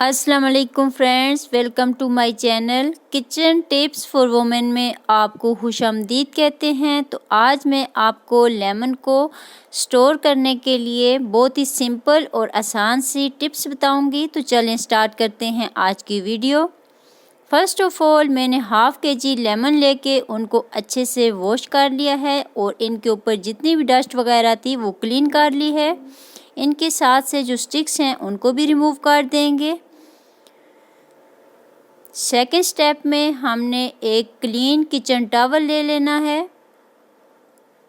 अस्सलाम वालेकुम friends, welcome to my channel kitchen tips for women में आपको खुशामदीद कहते हैं। तो आज मैं आपको लेमन को स्टोर करने के लिए बहुत ही सिंपल और आसान सी टिप्स बताऊंगी। तो चलें स्टार्ट करते हैं आज की वीडियो। फ़र्स्ट ऑफ़ ऑल मैंने हाफ़ केजी लेमन लेके उनको अच्छे से वॉश कर लिया है और इनके ऊपर जितनी भी डस्ट वगैरह थी वो क्लीन कर ली है। इनके साथ से जो स्टिक्स हैं उनको भी रिमूव कर देंगे। सेकेंड स्टेप में हमने एक क्लीन किचन टॉवल ले लेना है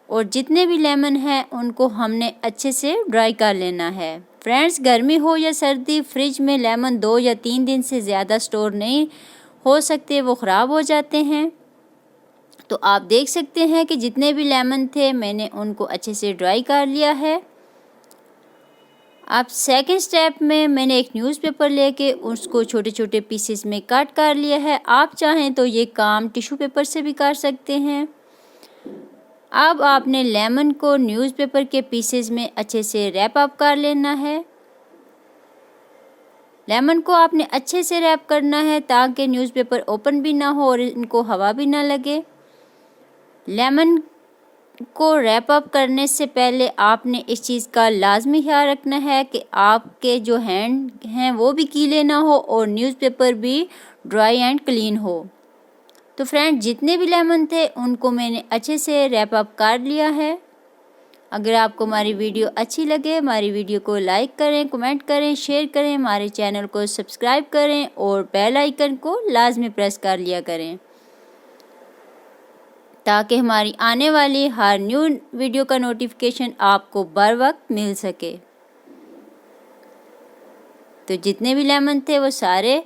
और जितने भी लेमन हैं उनको हमने अच्छे से ड्राई कर लेना है। फ्रेंड्स, गर्मी हो या सर्दी, फ्रिज में लेमन 2 या 3 दिन से ज़्यादा स्टोर नहीं हो सकते, वो ख़राब हो जाते हैं। तो आप देख सकते हैं कि जितने भी लेमन थे मैंने उनको अच्छे से ड्राई कर लिया है। अब सेकेंड स्टेप में मैंने एक न्यूज़पेपर लेके उसको छोटे छोटे पीसेस में कट कर लिया है। आप चाहें तो ये काम टिश्यू पेपर से भी कर सकते हैं। अब आपने लेमन को न्यूज़पेपर के पीसेस में अच्छे से रैप अप कर लेना है। लेमन को आपने अच्छे से रैप करना है ताकि न्यूज़पेपर ओपन भी ना हो और इनको हवा भी ना लगे। लेमन को रैप अप करने से पहले आपने इस चीज़ का लाजमी ख्याल रखना है कि आपके जो हैंड हैं वो भी गीले ना हो और न्यूज़पेपर भी ड्राई एंड क्लीन हो। तो फ्रेंड, जितने भी लेमन थे उनको मैंने अच्छे से रैप अप कर लिया है। अगर आपको हमारी वीडियो अच्छी लगे, हमारी वीडियो को लाइक करें, कमेंट करें, शेयर करें, हमारे चैनल को सब्सक्राइब करें और बेल आइकन को लाजमी प्रेस कर लिया करें ताकि हमारी आने वाली हर न्यू वीडियो का नोटिफिकेशन आपको बर वक्त मिल सके। तो जितने भी लेमन थे वो सारे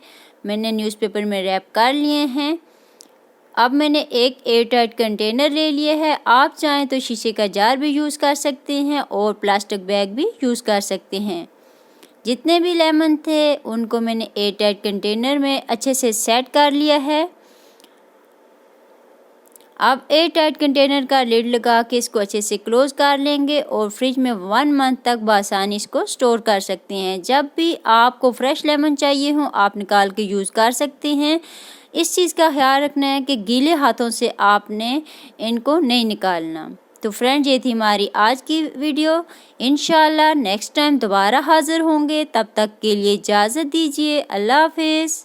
मैंने न्यूज़पेपर में रैप कर लिए हैं। अब मैंने एक एयर टाइट कंटेनर ले लिया है। आप चाहें तो शीशे का जार भी यूज़ कर सकते हैं और प्लास्टिक बैग भी यूज़ कर सकते हैं। जितने भी लेमन थे उनको मैंने एयर टाइट कंटेनर में अच्छे से सेट कर लिया है। अब एयर टाइट कंटेनर का लिड लगा के इसको अच्छे से क्लोज कर लेंगे और फ्रिज में 1 मंथ तक बआसानी इसको स्टोर कर सकते हैं। जब भी आपको फ्रेश लेमन चाहिए हो आप निकाल के यूज़ कर सकते हैं। इस चीज़ का ख्याल रखना है कि गीले हाथों से आपने इनको नहीं निकालना। तो फ्रेंड्स, ये थी हमारी आज की वीडियो। इंशाल्लाह नेक्स्ट टाइम दोबारा हाज़िर होंगे। तब तक के लिए इजाज़त दीजिए। अल्लाह हाफिज़।